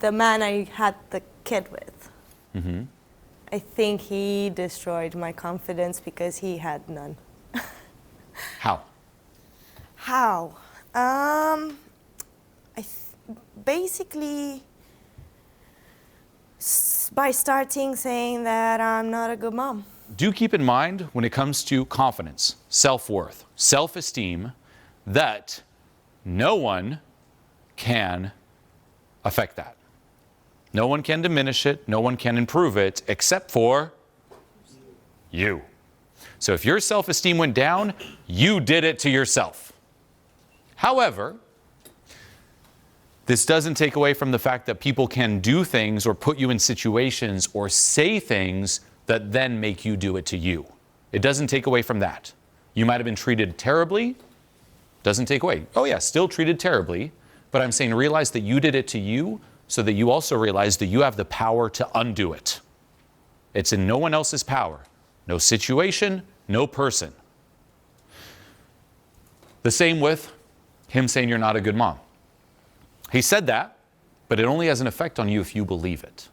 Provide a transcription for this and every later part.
the man I had the kid with. Mm-hmm. I think he destroyed my confidence because he had none. How? How? Basically, by starting saying that I'm not a good mom. Do keep in mind when it comes to confidence, self-worth, self-esteem, that no one can affect that. No one can diminish it, no one can improve it, except for you. So if your self-esteem went down, you did it to yourself. However, this doesn't take away from the fact that people can do things or put you in situations or say things that then make you do it to you. It doesn't take away from that. You might have been treated terribly, doesn't take away. Oh yeah, still treated terribly, but I'm saying realize that you did it to you so that you also realize that you have the power to undo it. It's in no one else's power. No situation, no person. The same with him saying you're not a good mom. He said that, but it only has an effect on you if you believe it.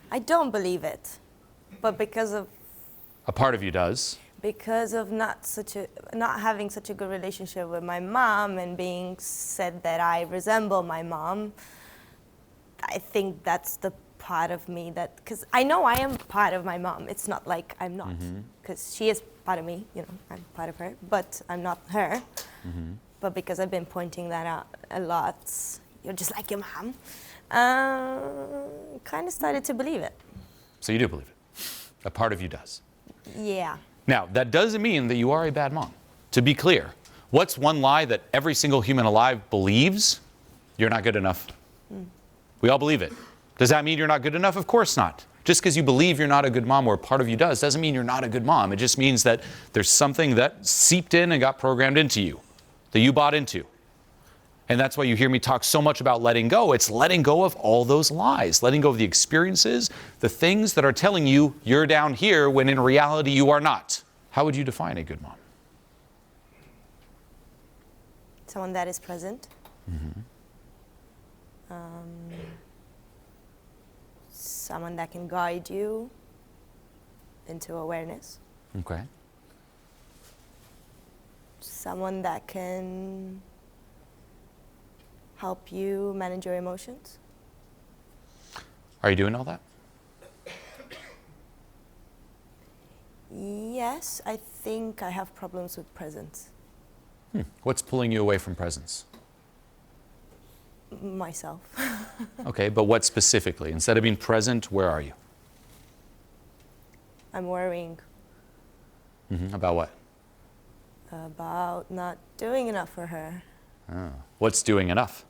I don't believe it, but because of A part of you does. because of not having such a good relationship with my mom and being said that I resemble my mom, I think that's the part of me that, because I know I am part of my mom. It's not like I'm not, because she is part of me, you know, I'm part of her, but I'm not her. But because I've been pointing that out a lot, you're just like your mom, kind of started to believe it. So you do believe it. A part of you does. Yeah. Now, that doesn't mean that you are a bad mom. To be clear, what's one lie that every single human alive believes? You're not good enough. We all believe it. Does that mean you're not good enough? Of course not. Just because you believe you're not a good mom or a part of you doesn't mean you're not a good mom. It just means that there's something that seeped in and got programmed into you, that you bought into. And that's why you hear me talk so much about letting go. It's letting go of all those lies, letting go of the experiences, the things that are telling you you're down here when in reality you are not. How would you define a good mom? Someone that is present. Someone that can guide you into awareness. Okay. Someone that can help you manage your emotions. Are you doing all that? Yes, I think I have problems with presence. What's pulling you away from presence? Myself. Okay, but what specifically? Instead of being present, where are you? I'm worrying About what? about not doing enough for her. What's doing enough?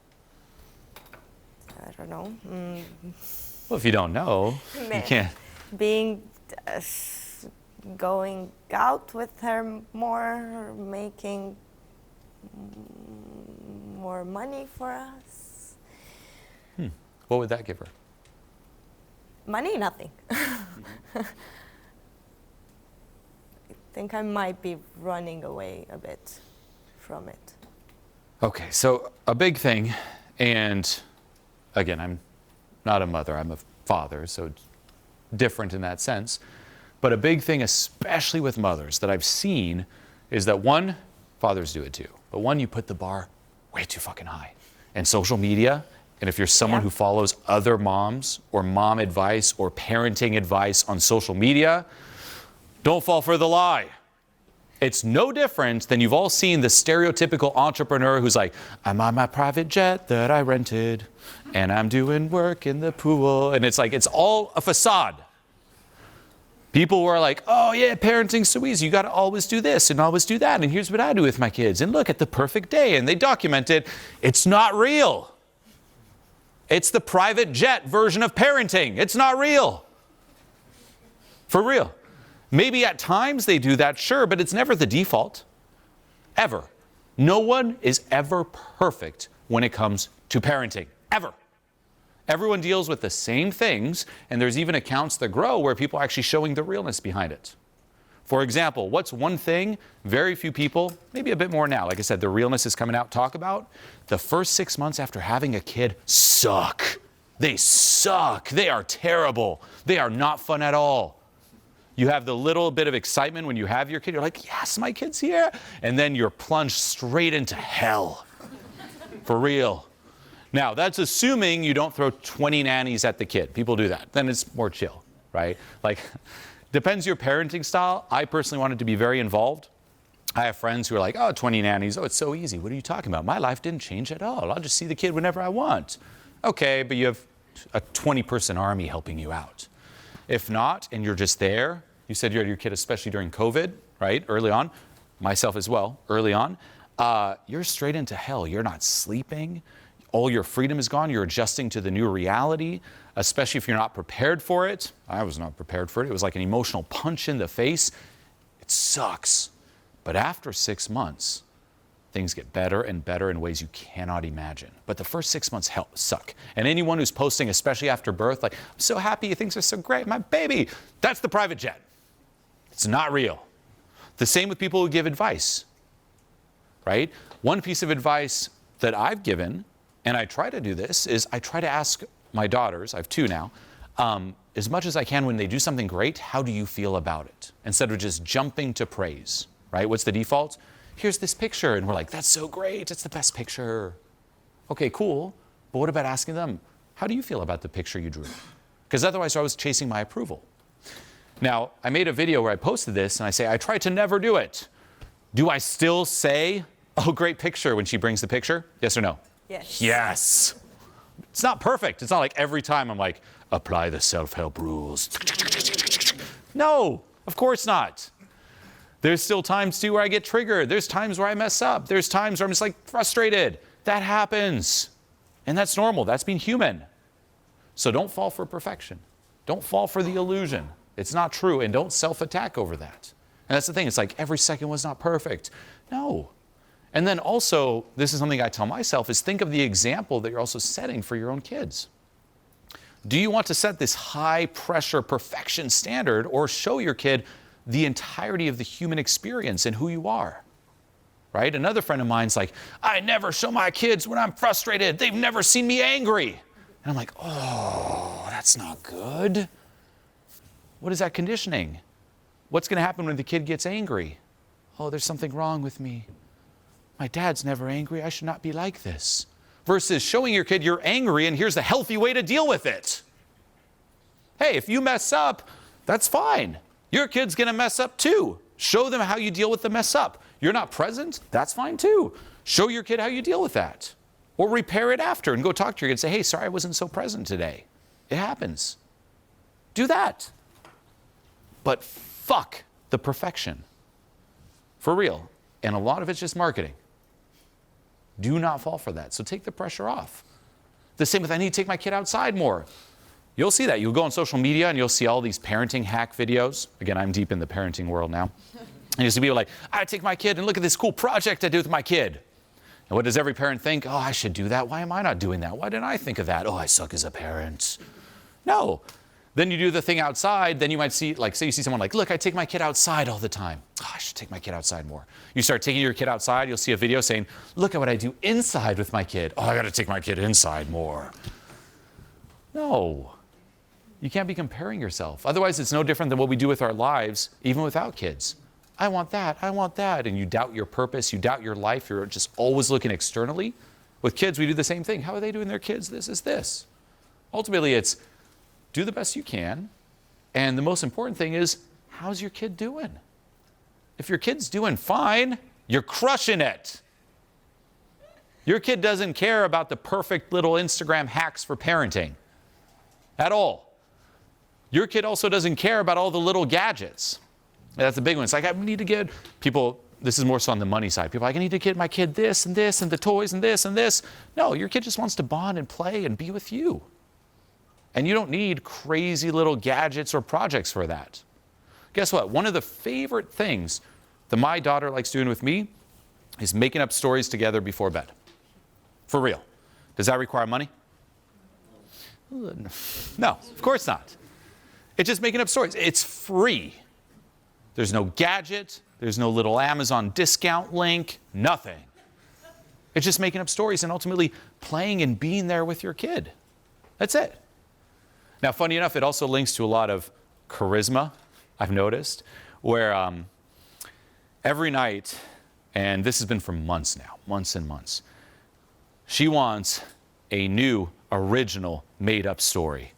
I don't know. Well, if you don't know, you can't. Being, going out with her more, making more money for us. What would that give her? Money, nothing. I think I might be running away a bit from it. Okay, so a big thing, and again, I'm not a mother, I'm a father, so it's different in that sense. But a big thing, especially with mothers, that I've seen is that one, fathers do it too, but one, you put the bar way too fucking high. And social media, and if you're someone who follows other moms or mom advice or parenting advice on social media, don't fall for the lie. It's no different than you've all seen the stereotypical entrepreneur who's like, I'm on my private jet that I rented, and I'm doing work in the pool. And it's like, it's all a facade. People were like, oh yeah, parenting's so easy. You got to always do this and always do that. And here's what I do with my kids. And look at the perfect day. And they document it. It's not real. It's the private jet version of parenting. It's not real. For real. Maybe at times they do that, sure, but it's never the default. Ever. No one is ever perfect when it comes to parenting. Ever. Everyone deals with the same things, and there's even accounts that grow where people are actually showing the realness behind it. For example, what's one thing very few people, maybe a bit more now, like I said, the realness is coming out, talk about? The first 6 months after having a kid suck. They suck. They are terrible. They are not fun at all. You have the little bit of excitement when you have your kid. You're like, yes, my kid's here. And then you're plunged straight into hell. For real. Now, that's assuming you don't throw 20 nannies at the kid. People do that. Then it's more chill, right? Like, depends your parenting style. I personally wanted to be very involved. I have friends who are like, oh, 20 nannies. Oh, it's so easy. What are you talking about? My life didn't change at all. I'll just see the kid whenever I want. Okay, but you have a 20-person army helping you out. If not, and you're just there, you said you had your kid, especially during COVID, right? Early on, myself as well, early on, you're straight into hell. You're not sleeping. All your freedom is gone. You're adjusting to the new reality, especially if you're not prepared for it. I was not prepared for it. It was like an emotional punch in the face. It sucks. But after 6 months, things get better and better in ways you cannot imagine. But the first 6 months suck. And anyone who's posting, especially after birth, like, I'm so happy, things are so great, my baby, that's the private jet. It's not real. The same with people who give advice, right? One piece of advice that I've given, and I try to do this, is I try to ask my daughters, I have 2 now, as much as I can when they do something great, how do you feel about it? Instead of just jumping to praise, right? What's the default? Here's this picture, and we're like, that's so great, it's the best picture. Okay, cool, but what about asking them, how do you feel about the picture you drew? Because otherwise I was chasing my approval. Now, I made a video where I posted this, and I say, I try to never do it. Do I still say, oh, great picture, when she brings the picture? Yes or no? Yes. Yes. It's not perfect. It's not like every time I'm like, apply the self-help rules. No, of course not. There's still times, too, where I get triggered. There's times where I mess up. There's times where I'm just like frustrated. That happens. And that's normal. That's being human. So don't fall for perfection. Don't fall for the illusion. It's not true. And don't self-attack over that. And that's the thing. It's like every second was not perfect. No. And then also, this is something I tell myself, is think of the example that you're also setting for your own kids. Do you want to set this high-pressure perfection standard, or show your kid the entirety of the human experience and who you are, right? Another friend of mine's like, I never show my kids when I'm frustrated. They've never seen me angry. And I'm like, oh, that's not good. What is that conditioning? What's going to happen when the kid gets angry? Oh, there's something wrong with me. My dad's never angry. I should not be like this. Versus showing your kid you're angry and here's the healthy way to deal with it. Hey, if you mess up, that's fine. Your kid's going to mess up too. Show them how you deal with the mess up. You're not present? That's fine too. Show your kid how you deal with that. Or repair it after and go talk to your kid and say, hey, sorry I wasn't so present today. It happens. Do that. But fuck the perfection. For real. And a lot of it's just marketing. Do not fall for that. So take the pressure off. The same with, I need to take my kid outside more. You'll see that. You'll go on social media and you'll see all these parenting hack videos. Again, I'm deep in the parenting world now. And you'll see people like, I take my kid and look at this cool project I do with my kid. And what does every parent think? Oh, I should do that. Why am I not doing that? Why didn't I think of that? Oh, I suck as a parent. No. Then you do the thing outside, then you might see, like, say you see someone like, look, I take my kid outside all the time. Oh, I should take my kid outside more. You start taking your kid outside, you'll see a video saying, look at what I do inside with my kid. Oh, I got to take my kid inside more. No. You can't be comparing yourself. Otherwise, it's no different than what we do with our lives, even without kids. I want that, and you doubt your purpose, you doubt your life, you're just always looking externally. With kids, we do the same thing. How are they doing their kids? This is this. Ultimately, it's do the best you can, and the most important thing is, how's your kid doing? If your kid's doing fine, you're crushing it. Your kid doesn't care about the perfect little Instagram hacks for parenting at all. Your kid also doesn't care about all the little gadgets. That's the big one. It's like, I need to get people, this is more so on the money side. People are like, I need to get my kid this and this and the toys and this and this. No, your kid just wants to bond and play and be with you. And you don't need crazy little gadgets or projects for that. Guess what? One of the favorite things that my daughter likes doing with me is making up stories together before bed. For real. Does that require money? No, of course not. It's just making up stories. It's free. There's no gadget. There's no little Amazon discount link. Nothing. It's just making up stories and ultimately playing and being there with your kid. That's it. Now, funny enough, it also links to a lot of charisma, I've noticed, where every night, and this has been for months now, months and months, she wants a new, original, made-up story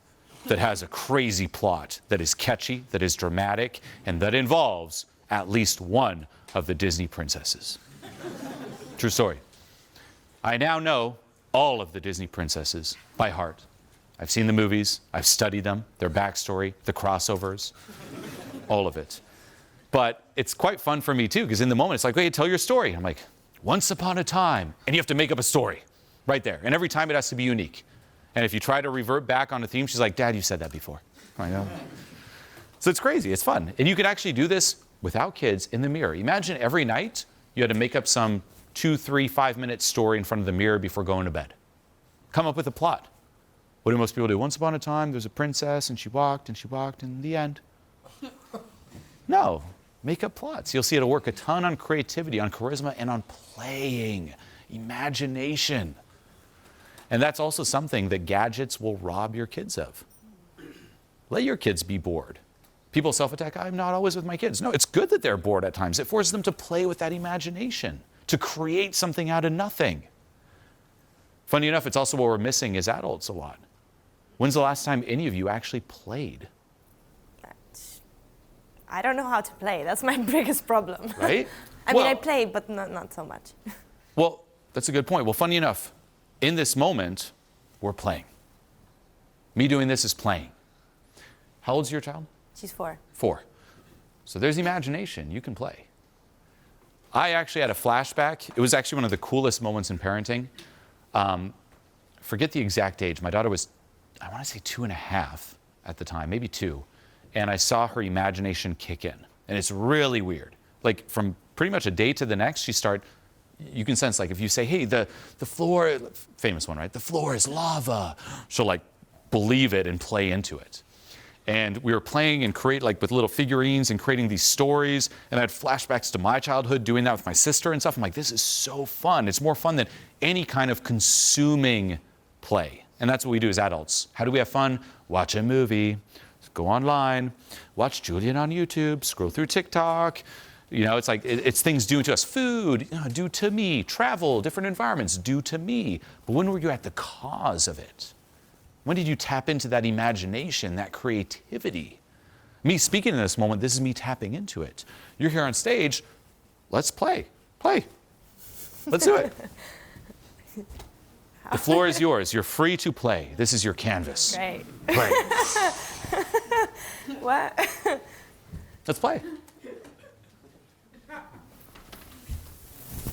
that has a crazy plot, that is catchy, that is dramatic, and that involves at least one of the Disney princesses. True story. I now know all of the Disney princesses by heart. I've seen the movies, I've studied them, their backstory, the crossovers, all of it. But it's quite fun for me too, because in the moment it's like, wait, tell your story. I'm like, once upon a time, and you have to make up a story right there. And every time it has to be unique. And if you try to revert back on a theme, she's like, Dad, you said that before. I know. So it's crazy, it's fun. And you can actually do this without kids in the mirror. Imagine every night you had to make up some 2, 3, 5-minute story in front of the mirror before going to bed. Come up with a plot. What do most people do? Once upon a time, there's a princess, and she walked, and in the end. No, make up plots. You'll see it'll work a ton on creativity, on charisma, and on playing, imagination. And that's also something that gadgets will rob your kids of. Let your kids be bored. People self-attack, I'm not always with my kids. No, it's good that they're bored at times. It forces them to play with that imagination, to create something out of nothing. Funny enough, it's also what we're missing as adults a lot. When's the last time any of you actually played? I don't know how to play. That's my biggest problem. Right? I mean, I play, but not so much. Well, that's a good point. Well, funny enough, in this moment, we're playing. Me doing this is playing. How old's your child? She's 4. 4. So there's imagination. You can play. I actually had a flashback. It was actually one of the coolest moments in parenting. Forget the exact age. My daughter was, I want to say 2.5 at the time, maybe 2. And I saw her imagination kick in. And it's really weird. Like from pretty much a day to the next, you can sense, like if you say, hey, the floor, famous one, right? The floor is lava. She'll like believe it and play into it. And we were playing and with little figurines and creating these stories. And I had flashbacks to my childhood doing that with my sister and stuff. I'm like, this is so fun. It's more fun than any kind of consuming play. And that's what we do as adults. How do we have fun? Watch a movie, go online, watch Julien on YouTube, scroll through TikTok. You know, it's like, it's things due to us. Food, due to me. Travel, different environments, due to me. But when were you at the cause of it? When did you tap into that imagination, that creativity? Me speaking in this moment, this is me tapping into it. You're here on stage, let's play. Play. Let's do it. The floor is yours. You're free to play. This is your canvas. Right. Play. What? Let's play.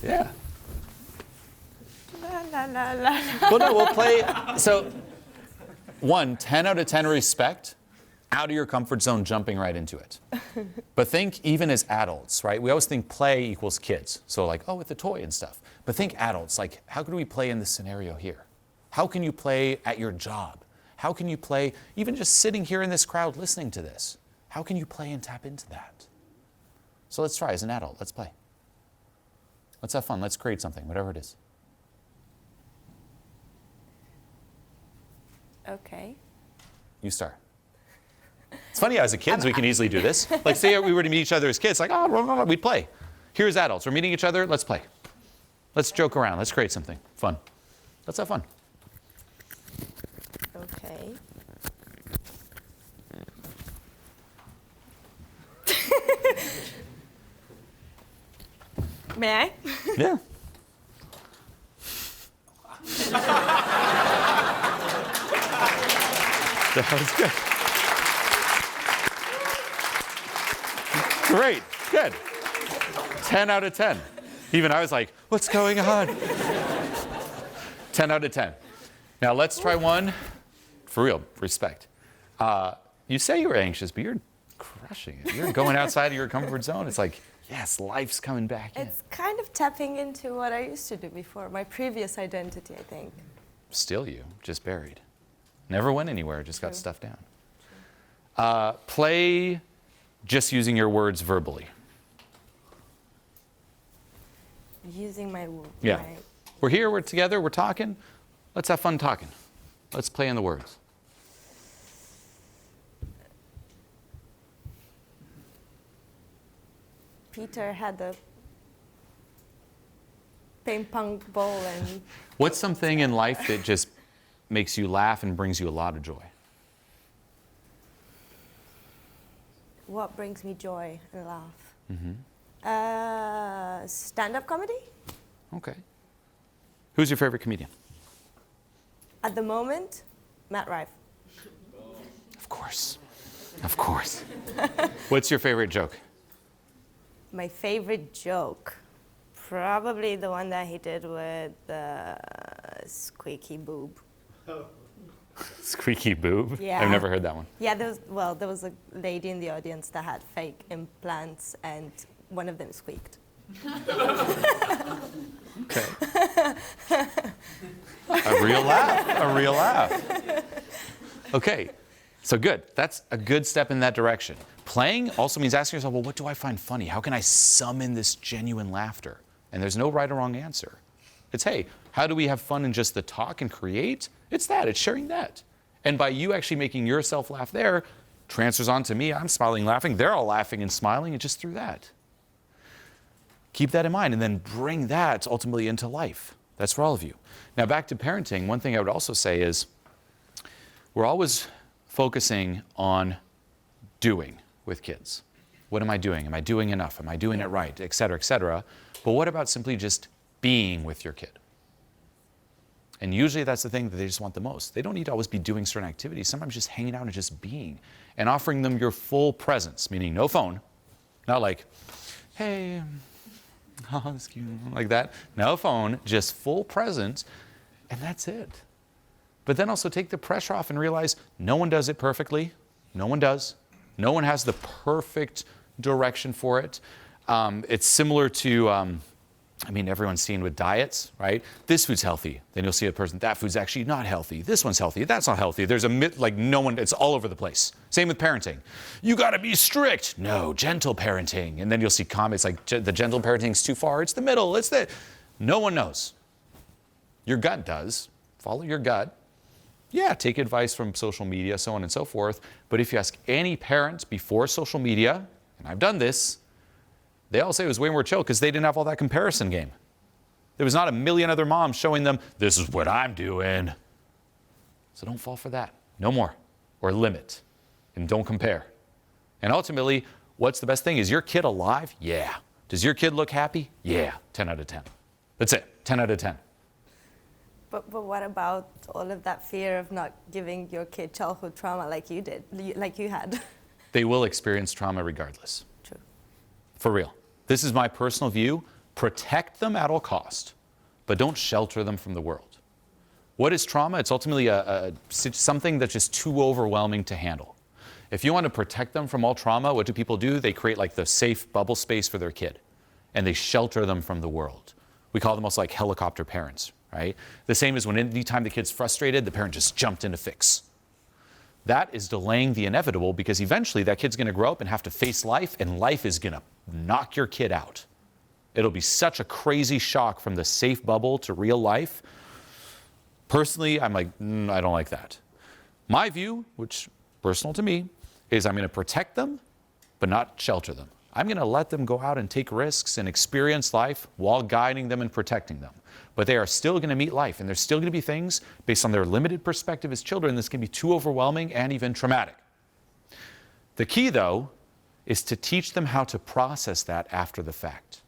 Yeah. La, la, la, la. Well, no, we'll play. So, 10 out of 10 respect, out of your comfort zone, jumping right into it. But think even as adults, right? We always think play equals kids. So like, oh, with the toy and stuff. But think adults, like how could we play in this scenario here? How can you play at your job? How can you play even just sitting here in this crowd listening to this? How can you play and tap into that? So let's try as an adult. Let's play. Let's have fun. Let's create something, whatever it is. Okay. You start. It's funny, as a kids, we can easily do this. Like, say we were to meet each other as kids, like, oh, we'd play. Here as adults, we're meeting each other, let's play. Let's joke around, let's create something fun. Let's have fun. Okay. May I? Yeah. That was good. Great, good. 10 out of 10. Even I was like, what's going on? 10 out of 10. Now let's try one, for real, respect. You say you were anxious, but you're crushing it. You're going outside of your comfort zone. It's like, yes, life's coming back in. It's kind of tapping into what I used to do before, my previous identity, I think. Still you, just buried. Never went anywhere, just got stuffed down. Play just using your words verbally. Using my words. Yeah. Right. We're here, we're together, we're talking. Let's have fun talking. Let's play in the words. Peter had a ping pong ball and... What's something in life that just makes you laugh and brings you a lot of joy? What brings me joy and laugh? Mm-hmm. Stand-up comedy? Okay. Who's your favorite comedian? At the moment, Matt Rife. Of course. Of course. What's your favorite joke? My favorite joke? Probably the one that he did with the squeaky boob. Squeaky boob? Yeah. I've never heard that one. Yeah, there was a lady in the audience that had fake implants, and one of them squeaked. Okay. A real laugh. A real laugh. Okay. So good. That's a good step in that direction. Playing also means asking yourself, well, what do I find funny? How can I summon this genuine laughter? And there's no right or wrong answer. It's, hey, how do we have fun in just the talk and create? It's that. It's sharing that. And by you actually making yourself laugh there, transfers on to me. I'm smiling, laughing. They're all laughing and smiling, and just through that. Keep that in mind, and then bring that ultimately into life. That's for all of you. Now, back to parenting, one thing I would also say is we're always focusing on doing with kids. What am I doing? Am I doing enough? Am I doing it right? Et cetera, et cetera. But what about simply just being with your kid? And usually that's the thing that they just want the most. They don't need to always be doing certain activities. Sometimes just hanging out and just being. And offering them your full presence, meaning no phone. Not like, hey, oh, excuse me, like that. No phone, just full presence, and that's it. But then also take the pressure off and realize no one does it perfectly. No one does. No one has the perfect direction for it. It's similar to, everyone's seen with diets, right? This food's healthy. Then you'll see a person, that food's actually not healthy. This one's healthy. That's not healthy. There's a myth, like no one, it's all over the place. Same with parenting. You gotta be strict. No, gentle parenting. And then you'll see comments like the gentle parenting's too far. It's the middle. It's the, no one knows. Your gut does. Follow your gut. Yeah, take advice from social media, so on and so forth. But if you ask any parent before social media, and I've done this, they all say it was way more chill because they didn't have all that comparison game. There was not a million other moms showing them, this is what I'm doing. So don't fall for that. No more. Or limit. And don't compare. And ultimately, what's the best thing? Is your kid alive? Yeah. Does your kid look happy? Yeah. 10 out of 10. That's it. 10 out of 10. But what about all of that fear of not giving your kid childhood trauma like you did, like you had? They will experience trauma regardless. True. For real. This is my personal view. Protect them at all cost, but don't shelter them from the world. What is trauma? It's ultimately something that's just too overwhelming to handle. If you want to protect them from all trauma, what do people do? They create like the safe bubble space for their kid, and they shelter them from the world. We call them also like helicopter parents, right? The same as when anytime the kid's frustrated, the parent just jumped in to fix. That is delaying the inevitable because eventually that kid's going to grow up and have to face life, and life is going to knock your kid out. It'll be such a crazy shock from the safe bubble to real life. Personally, I'm like, I don't like that. My view, which personal to me, is I'm going to protect them, but not shelter them. I'm going to let them go out and take risks and experience life while guiding them and protecting them. But they are still going to meet life, and there's still going to be things based on their limited perspective as children that's going to be too overwhelming and even traumatic. The key, though, is to teach them how to process that after the fact.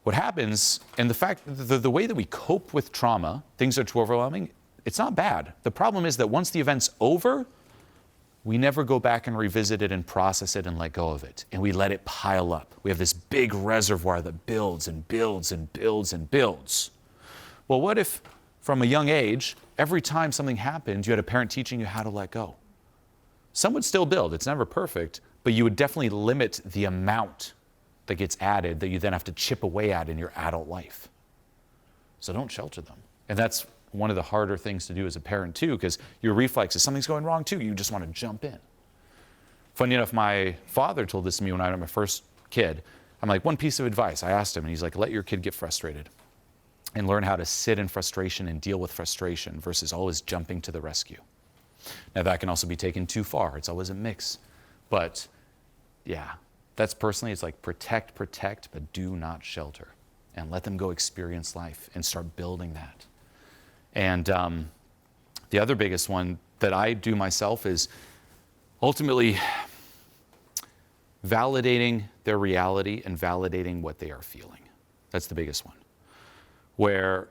What happens, and the way that we cope with trauma, things are too overwhelming, it's not bad. The problem is that once the event's over, we never go back and revisit it and process it and let go of it. And we let it pile up. We have this big reservoir that builds and builds and builds and builds. Well, what if from a young age, every time something happened, you had a parent teaching you how to let go? Some would still build. It's never perfect, but you would definitely limit the amount that gets added that you then have to chip away at in your adult life. So don't shelter them. And that's one of the harder things to do as a parent too, because your reflex is something's going wrong too, you just want to jump in. Funny enough, my father told this to me when I was my first kid. I'm like, one piece of advice. I asked him, and he's like, let your kid get frustrated. and learn how to sit in frustration and deal with frustration versus always jumping to the rescue. Now that can also be taken too far. It's always a mix. But yeah, that's personally, it's like protect, but do not shelter. And let them go experience life and start building that. And the other biggest one that I do myself is ultimately validating their reality and validating what they are feeling. That's the biggest one. Where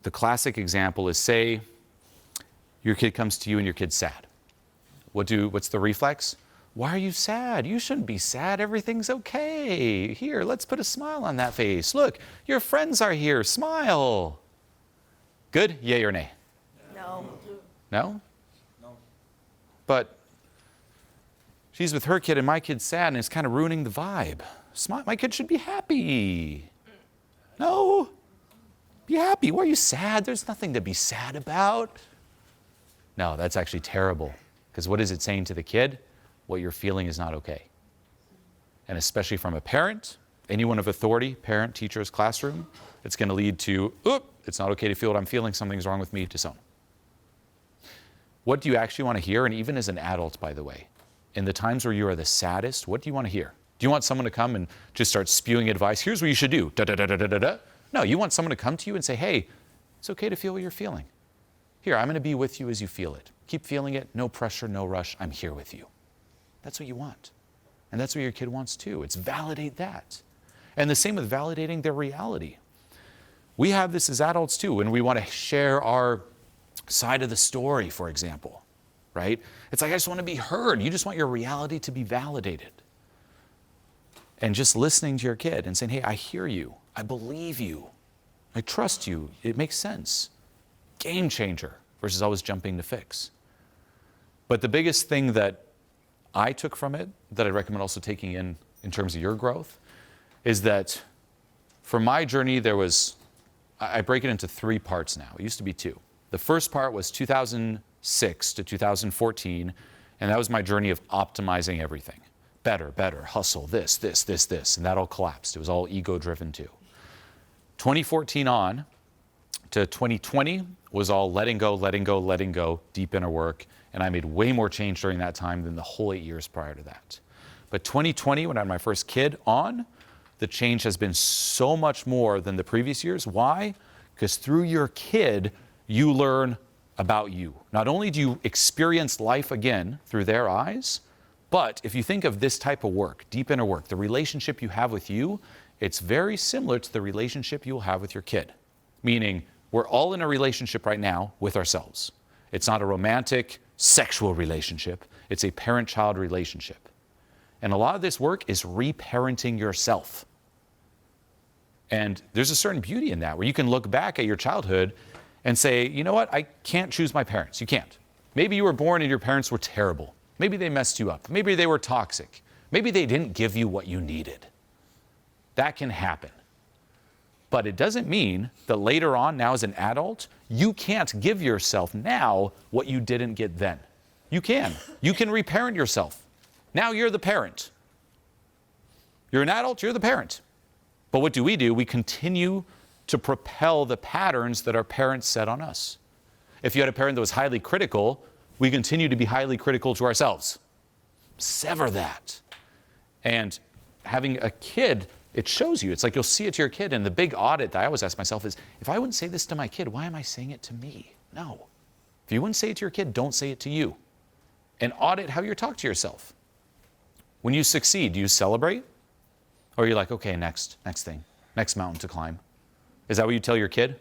the classic example is, say your kid comes to you and your kid's sad. What's the reflex? Why are you sad? You shouldn't be sad. Everything's okay. Here, let's put a smile on that face. Look, your friends are here. Smile. Good? Yay or nay? No. No? No. But she's with her kid and my kid's sad and it's kind of ruining the vibe. Smile. My kid should be happy. No. Be happy. Why are you sad? There's nothing to be sad about. No, that's actually terrible. Because what is it saying to the kid? What you're feeling is not okay. And especially from a parent, anyone of authority, parent, teachers, classroom, it's going to lead to, it's not okay to feel what I'm feeling, something's wrong with me, disown. What do you actually want to hear? And even as an adult, by the way, in the times where you are the saddest, what do you want to hear? Do you want someone to come and just start spewing advice? Here's what you should do. Da, da, da, da, da, da. No, you want someone to come to you and say, hey, it's okay to feel what you're feeling. Here, I'm going to be with you as you feel it. Keep feeling it. No pressure, no rush. I'm here with you. That's what you want. And that's what your kid wants too. It's validate that. And the same with validating their reality. We have this as adults too, when we want to share our side of the story, for example, right? It's like, I just want to be heard. You just want your reality to be validated. And just listening to your kid and saying, hey, I hear you. I believe you. I trust you. It makes sense. Game changer versus always jumping to fix. But the biggest thing that I took from it, that I recommend also taking in terms of your growth, is that for my journey, I break it into 3 parts now. It used to be 2. The first part was 2006 to 2014, and that was my journey of optimizing everything. Better, hustle, this, and that all collapsed. It was all ego-driven too. 2014 on to 2020 was all letting go, deep inner work, and I made way more change during that time than the whole 8 years prior to that. But 2020, when I had my first kid on, the change has been so much more than the previous years. Why? Because through your kid, you learn about you. Not only do you experience life again through their eyes, but if you think of this type of work, deep inner work, the relationship you have with you, it's very similar to the relationship you'll have with your kid. Meaning, we're all in a relationship right now with ourselves. It's not a romantic, sexual relationship. It's a parent-child relationship. And a lot of this work is reparenting yourself. And there's a certain beauty in that, where you can look back at your childhood and say, you know what, I can't choose my parents. You can't. Maybe you were born and your parents were terrible. Maybe they messed you up. Maybe they were toxic. Maybe they didn't give you what you needed. That can happen. But it doesn't mean that later on, now as an adult, you can't give yourself now what you didn't get then. You can. You can reparent yourself. Now you're the parent. You're an adult, you're the parent. But what do? We continue to propel the patterns that our parents set on us. If you had a parent that was highly critical, we continue to be highly critical to ourselves. Sever that. And having a kid, it shows you. It's like you'll see it to your kid. And the big audit that I always ask myself is, if I wouldn't say this to my kid, why am I saying it to me? No. If you wouldn't say it to your kid, don't say it to you. And audit how you talk to yourself. When you succeed, do you celebrate? Or are you like, okay, next thing, next mountain to climb? Is that what you tell your kid?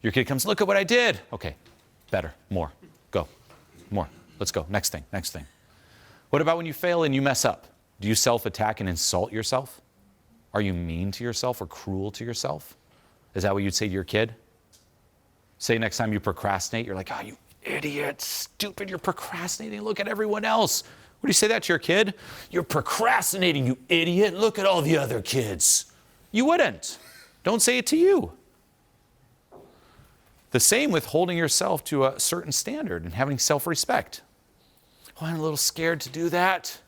Your kid comes, look at what I did. Okay, better, more, go, more, let's go, next thing. What about when you fail and you mess up? Do you self-attack and insult yourself? Are you mean to yourself or cruel to yourself? Is that what you'd say to your kid? Say next time you procrastinate, you're like, oh, you idiot, stupid, you're procrastinating, look at everyone else. Would you say that to your kid? You're procrastinating, you idiot, look at all the other kids. You wouldn't. Don't say it to you. The same with holding yourself to a certain standard and having self-respect. Oh, I'm a little scared to do that.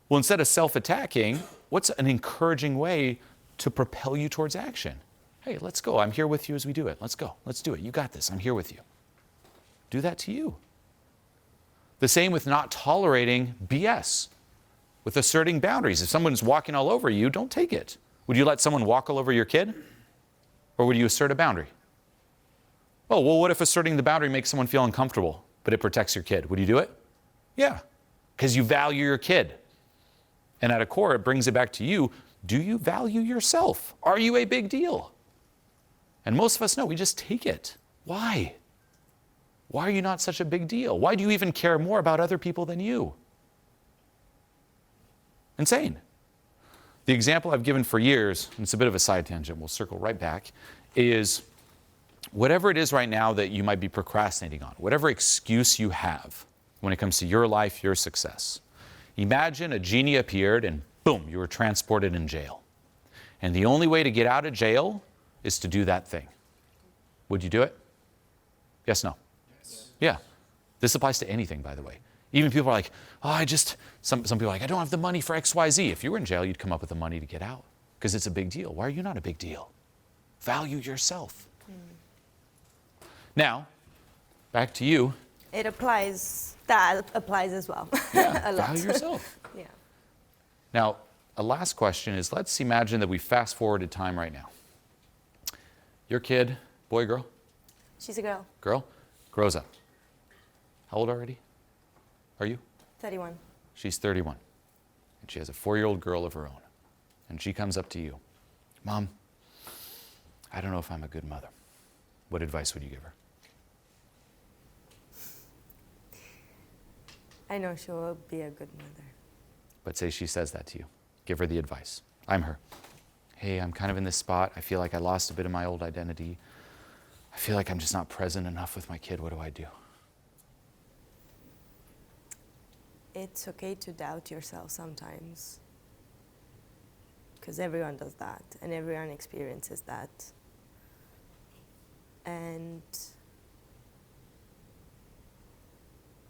Well, instead of self-attacking, what's an encouraging way to propel you towards action? Hey, let's go. I'm here with you as we do it. Let's go. Let's do it. You got this. I'm here with you. Do that to you. The same with not tolerating BS, with asserting boundaries. If someone's walking all over you, don't take it. Would you let someone walk all over your kid? Or would you assert a boundary? Oh, well, what if asserting the boundary makes someone feel uncomfortable, but it protects your kid? Would you do it? Yeah, because you value your kid. And at a core, it brings it back to you. Do you value yourself? Are you a big deal? And most of us know, we just take it. Why? Why are you not such a big deal? Why do you even care more about other people than you? Insane. The example I've given for years, and it's a bit of a side tangent, we'll circle right back, is whatever it is right now that you might be procrastinating on, whatever excuse you have when it comes to your life, your success. Imagine a genie appeared and boom, you were transported in jail. And the only way to get out of jail is to do that thing. Would you do it? Yes, no? Yes. Yeah. This applies to anything, by the way. Even people are like, oh, some people are like, I don't have the money for XYZ. If you were in jail, you'd come up with the money to get out because it's a big deal. Why are you not a big deal? Value yourself. Now, back to you. That applies as well. Yeah, a lot. value yourself. Yeah. Now, a last question is, let's imagine that we fast forwarded time right now. Your kid, boy, girl? She's a girl. Girl, grows up. How old already are you? 31. She's 31. And she has a 4-year-old girl of her own. And she comes up to you. Mom, I don't know if I'm a good mother. What advice would you give her? I know she will be a good mother. But say she says that to you. Give her the advice. I'm her. Hey, I'm kind of in this spot. I feel like I lost a bit of my old identity. I feel like I'm just not present enough with my kid. What do I do? It's okay to doubt yourself sometimes. Because everyone does that, and everyone experiences that. And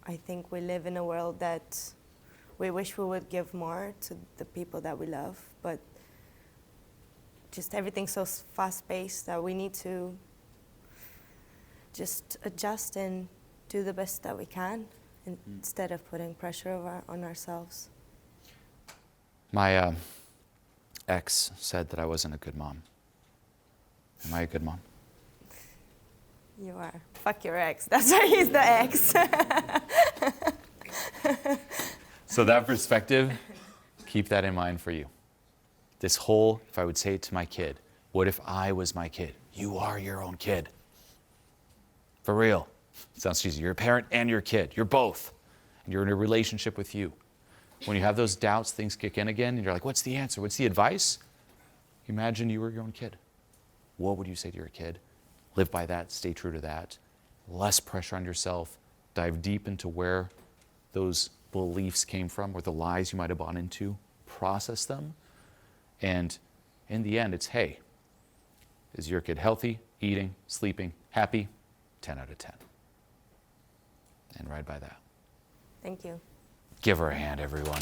I think we live in a world that we wish we would give more to the people that we love, but just everything's so fast-paced that we need to just adjust and do the best that we can instead of putting pressure on ourselves. My ex said that I wasn't a good mom. Am I a good mom? You are. Fuck your ex. That's why he's the ex. So that perspective, keep that in mind for you. This whole, if I would say it to my kid, what if I was my kid? You are your own kid. For real. It sounds cheesy. You're a parent and you're a kid. You're both. And you're in a relationship with you. When you have those doubts, things kick in again, and you're like, what's the answer? What's the advice? Imagine you were your own kid. What would you say to your kid? Live by that. Stay true to that. Less pressure on yourself. Dive deep into where those beliefs came from, or the lies you might have bought into. Process them. And in the end, it's, hey, is your kid healthy, eating, sleeping, happy? 10 out of 10. And ride by that. Thank you. Give her a hand, everyone.